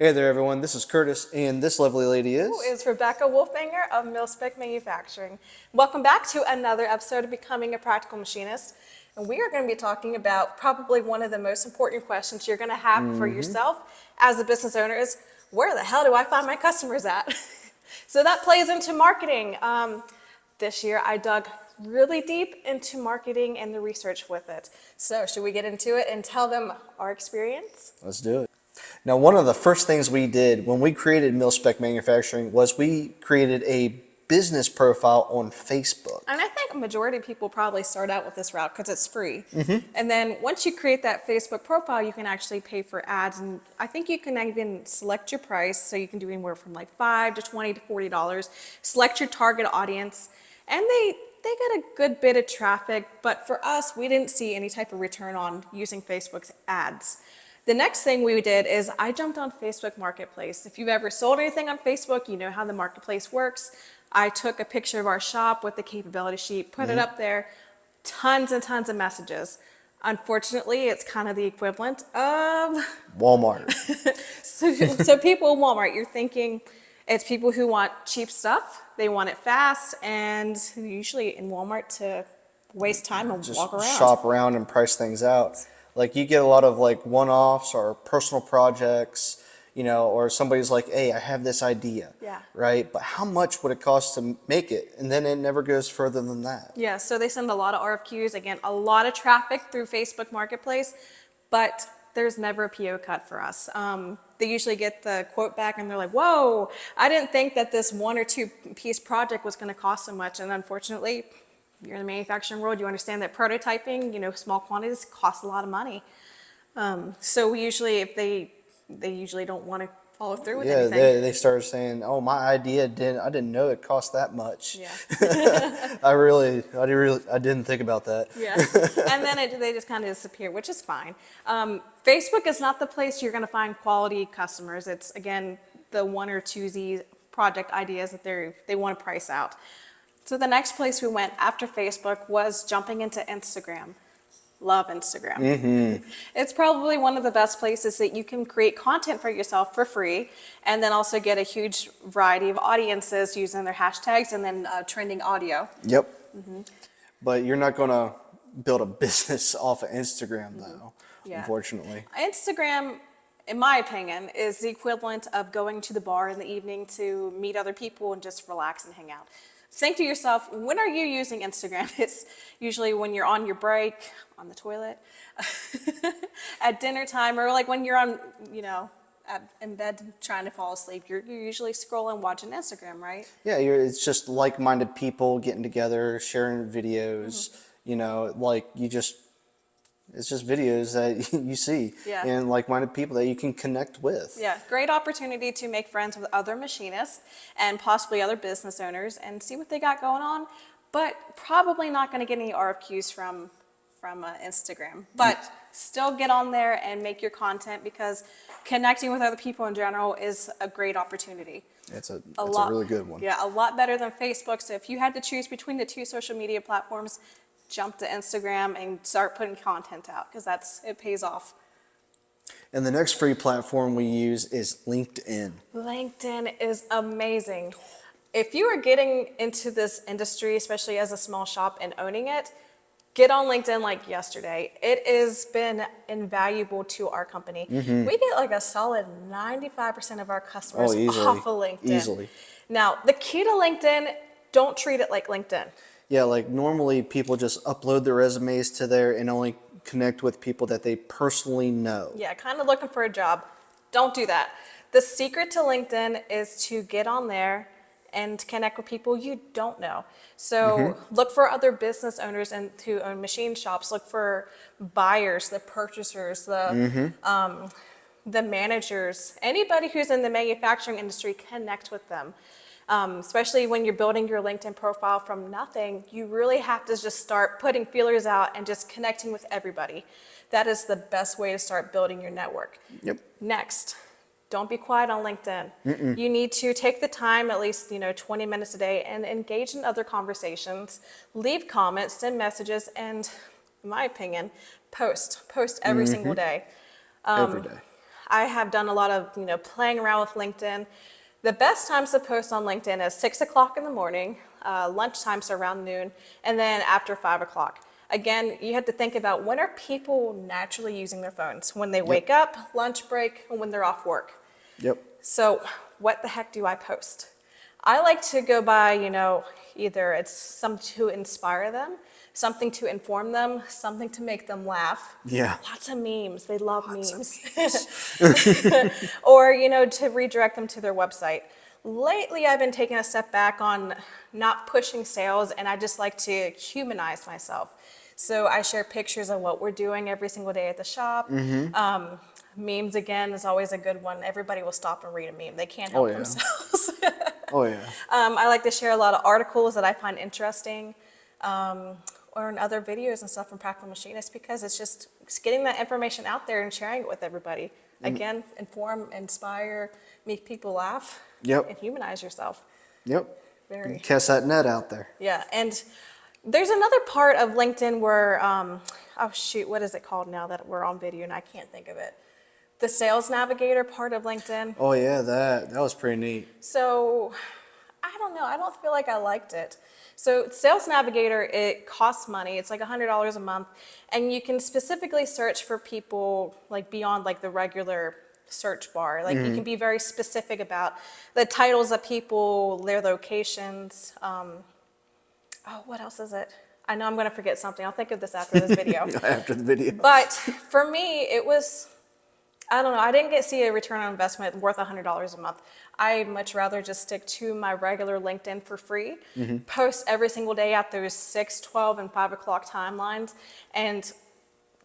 Hey there, everyone. This is Curtis, and this lovely lady is. Who is Rebecca Wolfbanger of Mil-Spec Manufacturing. Welcome back to another episode of Becoming a Practical Machinist. And we are going to be talking about probably one of the most important questions you're going to have for yourself as a business owner is, where the hell do I find my customers at? So that plays into marketing. This year I dug really deep into marketing and the research with it. So should we get into it and tell them our experience? Let's do it. Now, one of the first things we did when we created Mil-Spec Manufacturing was we created a business profile on Facebook. And I think a majority of people probably start out with this route because it's free. And then once you create that Facebook profile, you can actually pay for ads. And I think you can even select your price. So you can do anywhere from like $5 to $20 to $40. Select your target audience. And they get a good bit of traffic. But for us, we didn't see any type of return on using Facebook's ads. The next thing we did is I jumped on Facebook Marketplace. If you've ever sold anything on Facebook, you know how the marketplace works. I took a picture of our shop with the capability sheet, put it up there, tons and tons of messages. Unfortunately, it's kind of the equivalent of Walmart. so people in Walmart, you're thinking it's people who want cheap stuff, they want it fast, and usually in Walmart to waste time and Just walk around. shop around and price things out. Like you get a lot of like one-offs or personal projects, you know, or somebody's like, hey, I have this idea. Yeah. Right? But how much would it cost to make it? And then it never goes further than that. Yeah, so they send a lot of RFQs, again, a lot of traffic through Facebook Marketplace, but there's never a PO cut for us. They usually get the quote back and they're like, whoa, I didn't think that this 1 or 2 piece project was going to cost so much. And unfortunately, you're in the manufacturing world, you understand that prototyping, you know, small quantities cost a lot of money. So we usually, if they usually don't want to follow through with anything. Yeah, they started saying, "Oh, my idea I didn't know it cost that much." Yeah. I didn't think about that. Yeah, and then they just kind of disappear, which is fine. Facebook is not the place you're going to find quality customers. It's, again, the 1 or 2 project ideas that they want to price out. So the next place we went after Facebook was jumping into Instagram. Love Instagram. It's probably one of the best places that you can create content for yourself for free and then also get a huge variety of audiences using their hashtags and then trending audio. Yep. But you're not going to build a business off of Instagram, though, unfortunately. Instagram, in my opinion, is the equivalent of going to the bar in the evening to meet other people and just relax and hang out. Think to yourself, when are you using Instagram? It's usually when you're on your break, on the toilet, at dinner time, or like when you're on, you know, in bed trying to fall asleep. You're usually scrolling, watching Instagram, right? Yeah, it's just like-minded people getting together, sharing videos, you know, like it's just videos that you see and like-minded people that you can connect with. Yeah, great opportunity to make friends with other machinists and possibly other business owners and see what they got going on, but probably not going to get any RFQs from Instagram. But still get on there and make your content because connecting with other people in general is a great opportunity. It's a really good one. Yeah, a lot better than Facebook. So if you had to choose between the 2 social media platforms, jump to Instagram and start putting content out because it pays off. And the next free platform we use is LinkedIn. LinkedIn is amazing. If you are getting into this industry, especially as a small shop and owning it, get on LinkedIn like yesterday. It has been invaluable to our company. We get like a solid 95% of our customers off of LinkedIn. Easily. Now, the key to LinkedIn, don't treat it like LinkedIn. Yeah, like normally people just upload their resumes to there and only connect with people that they personally know. Yeah, kind of looking for a job. Don't do that. The secret to LinkedIn is to get on there and connect with people you don't know. So look for other business owners and who own machine shops. Look for buyers, the purchasers, the managers, anybody who's in the manufacturing industry, connect with them. Especially when you're building your LinkedIn profile from nothing, you really have to just start putting feelers out and just connecting with everybody. That is the best way to start building your network. Yep. Next, don't be quiet on LinkedIn. You need to take the time, at least 20 minutes a day, and engage in other conversations, leave comments, send messages, and in my opinion, post every single day. Every day. I have done a lot of, playing around with LinkedIn. The best times to post on LinkedIn is 6 o'clock in the morning, lunchtime, so around noon, and then after 5 o'clock. Again, you have to think about when are people naturally using their phones? When they wake up, lunch break, and when they're off work. Yep. So what the heck do I post? I like to go by, either it's something to inspire them, something to inform them, something to make them laugh. Yeah. Lots of memes. They love memes. Or, to redirect them to their website. Lately, I've been taking a step back on not pushing sales, and I just like to humanize myself. So I share pictures of what we're doing every single day at the shop. Memes, again, is always a good one. Everybody will stop and read a meme. They can't help themselves. Oh, yeah. I like to share a lot of articles that I find interesting, or in other videos and stuff from Practical Machinist, because it's getting that information out there and sharing it with everybody. Again, inform, inspire, make people laugh, and humanize yourself. Yep. Very. Cast that net out there. Yeah, and there's another part of LinkedIn where, oh shoot, what is it called now that we're on video and I can't think of it? The Sales Navigator part of LinkedIn. Oh yeah, that was pretty neat. So, I don't know, I don't feel like I liked it. So Sales Navigator, it costs money. It's like $100 a month, and you can specifically search for people like beyond like the regular search bar. Like you can be very specific about the titles of people, their locations. What else is it? I know I'm going to forget something. I'll think of this after this video. After the video. But for me, it was, I don't know, I didn't see a return on investment worth $100 a month. I'd much rather just stick to my regular LinkedIn for free, post every single day at those 6, 12, and 5 o'clock timelines. And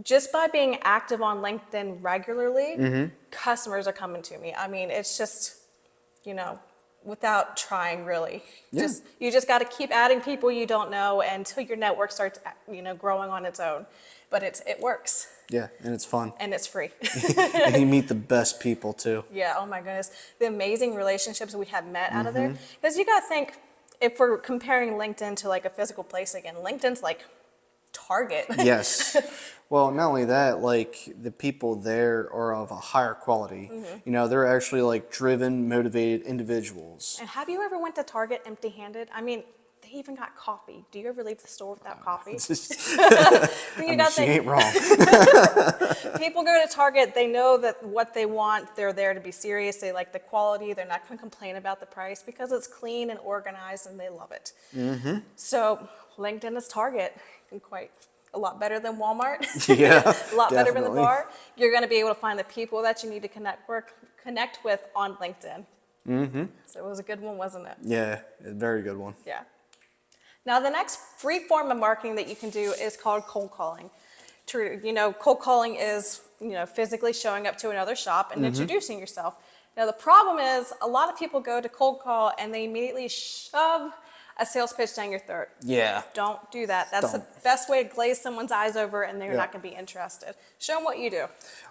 just by being active on LinkedIn regularly, customers are coming to me. I mean, it's just, without trying really. Yeah. You just got to keep adding people you don't know until your network starts, growing on its own. But it works. Yeah, and it's fun. And it's free. And you meet the best people too. Yeah, oh my goodness. The amazing relationships we have met out of there. Because you got to think, if we're comparing LinkedIn to like a physical place again, LinkedIn's like Target. Yes. Well, not only that, like the people there are of a higher quality. They're actually like driven, motivated individuals. And have you ever went to Target empty-handed? I mean, they even got coffee. Do you ever leave the store without coffee? She ain't wrong. People go to Target, they know that what they want, they're there to be serious, they like the quality, they're not going to complain about the price because it's clean and organized and they love it. So LinkedIn is Target, and quite a lot better than Walmart. Yeah, a lot better than the definitely. bar. You're going to be able to find the people that you need to connect with on LinkedIn. So it was a good one, wasn't it? Yeah, a very good one. Yeah. Now, the next free form of marketing that you can do is called cold calling. Cold calling is, physically showing up to another shop and introducing yourself. Now, the problem is a lot of people go to cold call and they immediately shove a sales pitch down your throat. Yeah. Don't do that. That's the best way to glaze someone's eyes over and they're not going to be interested. Show them what you do.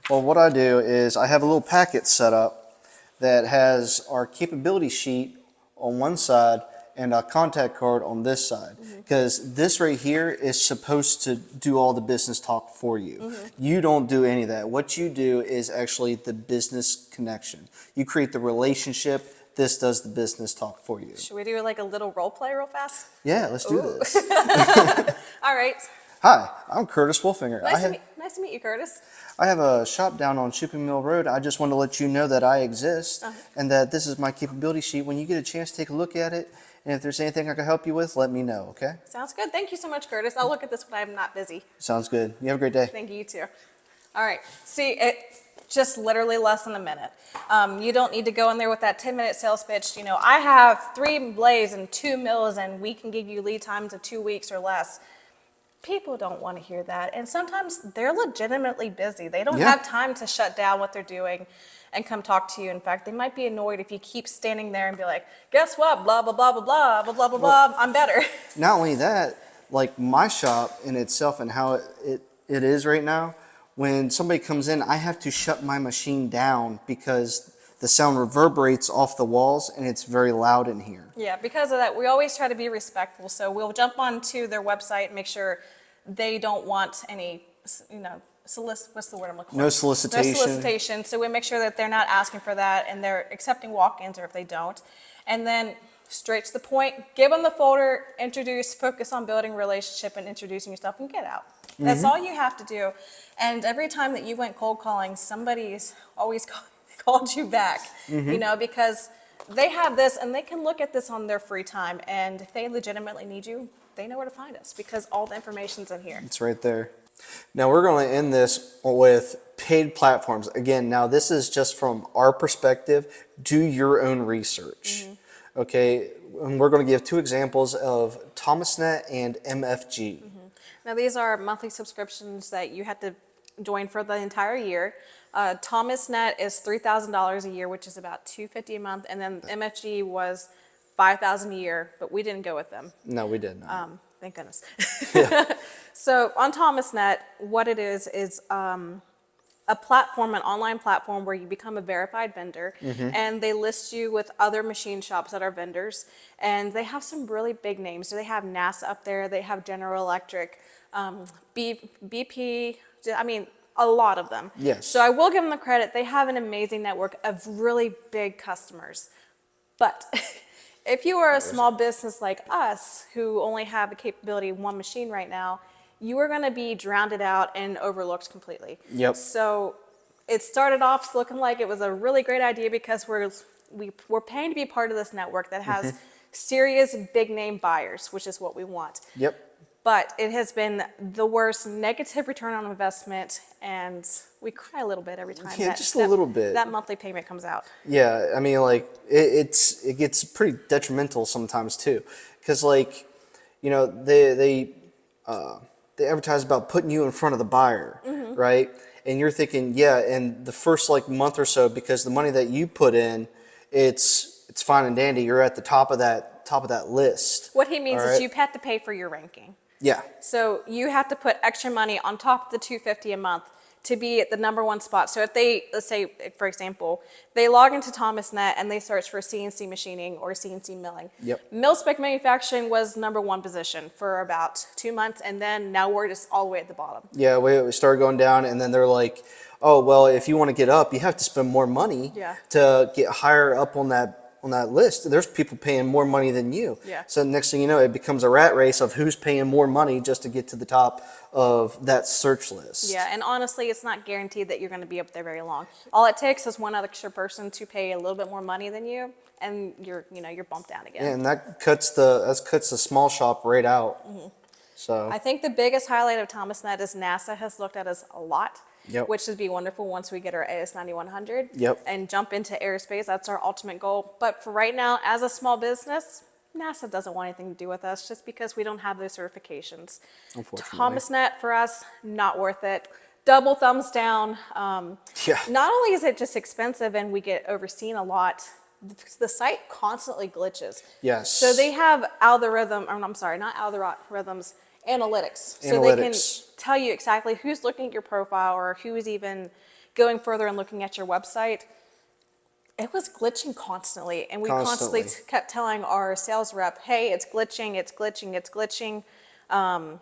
Well, what I do is I have a little packet set up that has our capability sheet on one side and a contact card on this side, because this right here is supposed to do all the business talk for you. You don't do any of that. What you do is actually the business connection. You create the relationship. This does the business talk for you. Should we do like a little role play real fast? Yeah, let's do this. All right. Hi, I'm Kurtis Wolfinger. Nice to meet you, Kurtis. I have a shop down on Shipping Mill Road. I just want to let you know that I exist and that this is my capability sheet. When you get a chance, take a look at it. And if there's anything I can help you with, let me know, okay? Sounds good. Thank you so much, Kurtis. I'll look at this when I'm not busy. Sounds good. You have a great day. Thank you, you too. All right. See, it just literally less than a minute. You don't need to go in there with that 10-minute sales pitch. I have 3 lathes and 2 mills, and we can give you lead times of 2 weeks or less. People don't want to hear that. And sometimes they're legitimately busy. They don't have time to shut down what they're doing and come talk to you. In fact, they might be annoyed if you keep standing there and be like, guess what, blah, blah, blah, blah, blah, blah, blah, blah, blah, I'm better. Not only that, like my shop in itself and how it is right now, when somebody comes in, I have to shut my machine down because the sound reverberates off the walls and it's very loud in here. Yeah, because of that, we always try to be respectful. So we'll jump onto their website and make sure they don't want any, what's the word I'm looking for? No solicitation. No solicitation. So we make sure that they're not asking for that and they're accepting walk-ins, or if they don't. And then straight to the point, give them the folder, introduce, focus on building a relationship and introducing yourself, and get out. That's all you have to do. And every time that you went cold calling, somebody's always called you back, you know, because they have this and they can look at this on their free time. And if they legitimately need you, they know where to find us because all the information's in here. It's right there. Now we're going to end this with paid platforms. Again, now this is just from our perspective. Do your own research. Okay, and we're going to give 2 examples of Thomasnet and MFG. Now these are monthly subscriptions that you had to join for the entire year. Thomasnet is $3,000 a year, which is about $250 a month, and then MFG was $5,000 a year, but we didn't go with them. No, we didn't. Thank goodness. So on Thomasnet, what it is a platform, an online platform where you become a verified vendor, and they list you with other machine shops that are vendors, and they have some really big names. So they have NASA up there, they have General Electric, BP, I mean, a lot of them. Yes. So I will give them the credit. They have an amazing network of really big customers. But if you are a small business like us, who only have the capability of 1 machine right now, you are going to be drowned out and overlooked completely. Yep. So it started off looking like it was a really great idea because we're paying to be part of this network that has serious big name buyers, which is what we want. Yep. But it has been the worst negative return on investment, and we cry a little bit every time. Yeah, just a little bit. That monthly payment comes out. Yeah, I mean, like it gets pretty detrimental sometimes too, because like, you know, they advertise about putting you in front of the buyer, right? And you're thinking, yeah, and the first like month or so, because the money that you put in, it's fine and dandy. You're at the top of that list. What he means is you have to pay for your ranking. Yeah. So you have to put extra money on top of the $250 a month to be at the #1 spot. So if they, let's say, for example, they log into Thomasnet and they search for CNC machining or CNC milling. Yep. Mil-Spec manufacturing was #1 position for about 2 months, and then now we're just all the way at the bottom. Yeah, we started going down, and then they're like, oh, well, if you want to get up, you have to spend more money to get higher up on that list. There's people paying more money than you. Yeah. So next thing you know, it becomes a rat race of who's paying more money just to get to the top of that search list. Yeah, and honestly, it's not guaranteed that you're going to be up there very long. All it takes is one extra person to pay a little bit more money than you, and you're bumped down again. Yeah, and that cuts the small shop right out. So I think the biggest highlight of Thomasnet is NASA has looked at us a lot. Yep. Which would be wonderful once we get our AS9100 Yep. and jump into aerospace. That's our ultimate goal. But for right now, as a small business, NASA doesn't want anything to do with us just because we don't have those certifications. Unfortunately. Thomasnet, for us, not worth it. Double thumbs down. Yeah. Not only is it just expensive and we get overseen a lot, the site constantly glitches. Yes. So they have analytics. So they can tell you exactly who's looking at your profile or who's even going further and looking at your website. It was glitching constantly, and we constantly kept telling our sales rep, hey, it's glitching, it's glitching, it's glitching. And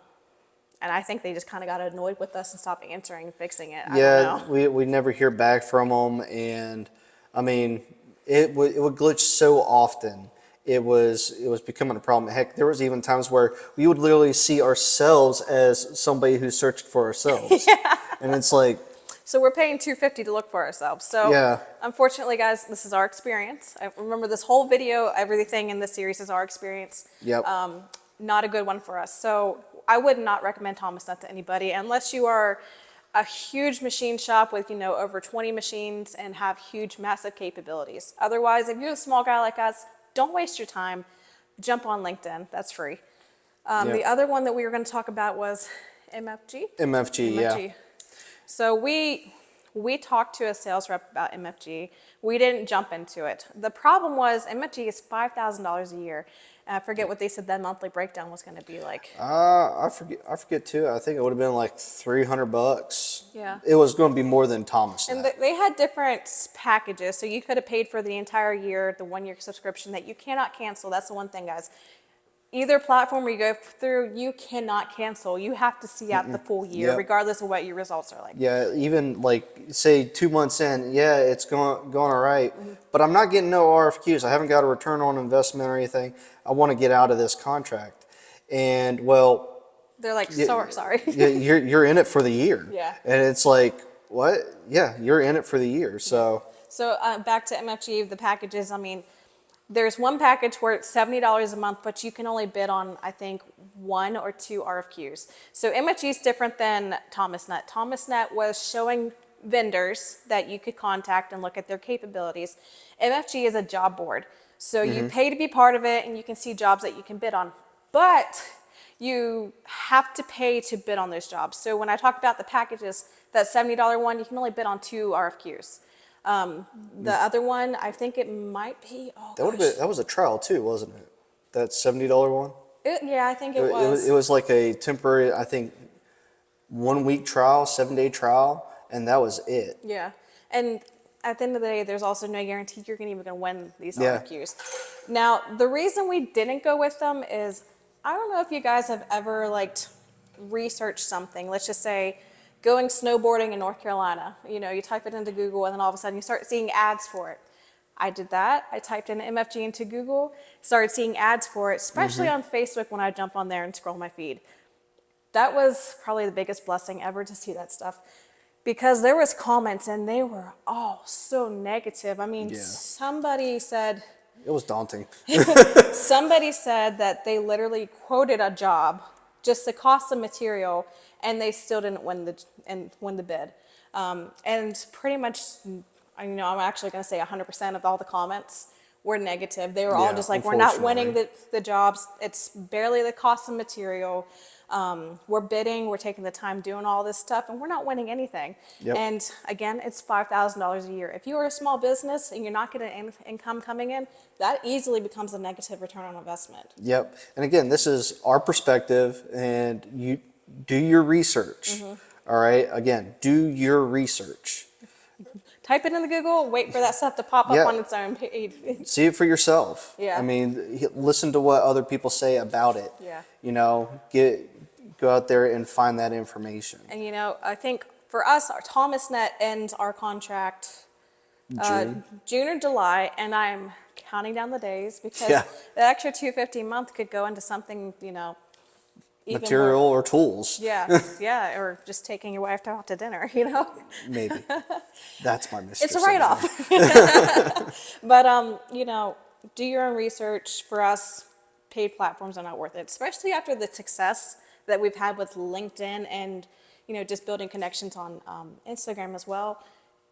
I think they just kind of got annoyed with us and stopped answering and fixing it. I don't know. we never hear back from them, and I mean, it would glitch so often. It was becoming a problem. Heck, there was even times where we would literally see ourselves as somebody who searched for ourselves. And it's like, so we're paying $250 to look for ourselves. So unfortunately, guys, this is our experience. I remember this whole video, everything in this series is our experience. Yep. Not a good one for us. So I would not recommend Thomasnet to anybody unless you are a huge machine shop with, over 20 machines and have huge, massive capabilities. Otherwise, if you're a small guy like us, don't waste your time. Jump on LinkedIn. That's free. The other one that we were going to talk about was MFG. MFG, yeah. So we talked to a sales rep about MFG. We didn't jump into it. The problem was MFG is $5,000 a year. I forget what they said that monthly breakdown was going to be like. I forget too. I think it would have been like $300. Yeah. It was going to be more than Thomasnet. And they had different packages, so you could have paid for the entire year, the 1-year subscription that you cannot cancel. That's the one thing, guys. either platform you go through, you cannot cancel. You have to see out the full year, Yep. regardless of what your results are like. Yeah, even like say 2 months in, yeah, it's going all right, but I'm not getting no RFQs. I haven't got a return on investment or anything. I want to get out of this contract, and well, They're like, so sorry. you're in it for the year. Yeah. And it's like, what? Yeah, you're in it for the year. So So back to MFG, the packages. I mean, there's one package where it's $70 a month, but you can only bid on, I think, 1 or 2 RFQs. So MFG is different than ThomasNet. ThomasNet was showing vendors that you could contact and look at their capabilities. MFG is a job board. So you pay to be part of it, and you can see jobs that you can bid on. But you have to pay to bid on those jobs. So when I talk about the packages, that $70 one, you can only bid on 2 RFQs. The other one, I think it might be, that was a trial too, wasn't it? That $70 one. Yeah, I think it was. It was like a temporary, I think, 1 week trial, 7-day trial, and that was it. Yeah, and at the end of the day, there's also no guarantee you're even going to win these Yeah. RFQs. Now, the reason we didn't go with them is, I don't know if you guys have ever researched something. Let's just say going snowboarding in North Carolina. You know, you type it into Google, and then all of a sudden you start seeing ads for it. I did that. I typed in MFG into Google, started seeing ads for it, especially on Facebook when I jump on there and scroll my feed. That was probably the biggest blessing ever to see that stuff, because there was comments and they were all so negative. I mean, somebody said It was daunting. somebody said that they literally quoted a job, just the cost of material, and they still didn't win the bid. And pretty much, I'm actually going to say 100% of all the comments were negative. They were all just like, we're not winning the jobs. It's barely the cost of material. We're bidding, we're taking the time doing all this stuff, and we're not winning anything. Yep. And again, it's $5,000 a year. If you are a small business and you're not getting any income coming in, that easily becomes a negative return on investment. Yep. And again, this is our perspective, and you do your research. All right. Again, do your research. Type it into Google, wait for that stuff to pop up on its own page. See it for yourself. Yeah. I mean, listen to what other people say about it. Yeah. You know, go out there and find that information. And I think for us, our ThomasNet ends our contract June or July, and I'm counting down the days, because the extra $250 a month could go into something, even material or tools. Yeah, or just taking your wife out to dinner, Maybe. That's my mistress. It's a write-off. But, do your own research. For us, paid platforms are not worth it, especially after the success that we've had with LinkedIn and, just building connections on Instagram as well.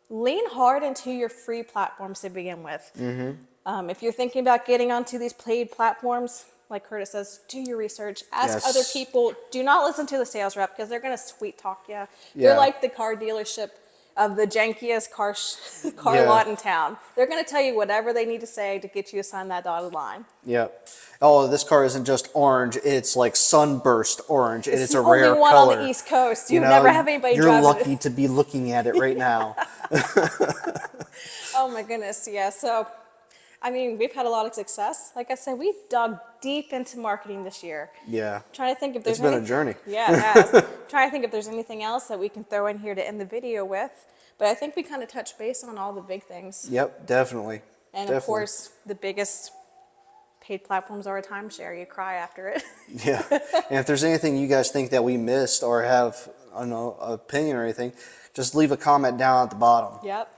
Lean hard into your free platforms to begin with. If you're thinking about getting onto these paid platforms, like Kurtis says, do your research. Ask other people. Do not listen to the sales rep, because they're going to sweet talk you. They're like the car dealership of the jankiest car lot in town. They're going to tell you whatever they need to say to get you to sign that dotted line. Yep. Oh, this car isn't just orange. It's like sunburst orange. It's a rare color. It's the only one on the East Coast. You never have anybody You're driving lucky it. to be looking at it right now. Oh my goodness, yeah. So, we've had a lot of success. Like I said, we dug deep into marketing this year. Yeah. Trying to think if there's It's been a journey. Yeah, it has. Trying to think if there's anything else that we can throw in here to end the video with. But I think we kind of touched base on all the big things. Yep, definitely. And of course, the biggest paid platforms are a timeshare. You cry after it. Yeah. And if there's anything you guys think that we missed or have, an opinion or anything, just leave a comment down at the bottom. Yep.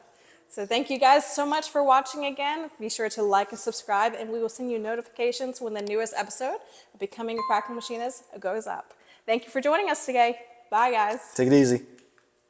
So thank you guys so much for watching again. Be sure to like and subscribe, and we will send you notifications when the newest episode of Becoming a Practical Machinist goes up. Thank you for joining us today. Bye, guys. Take it easy.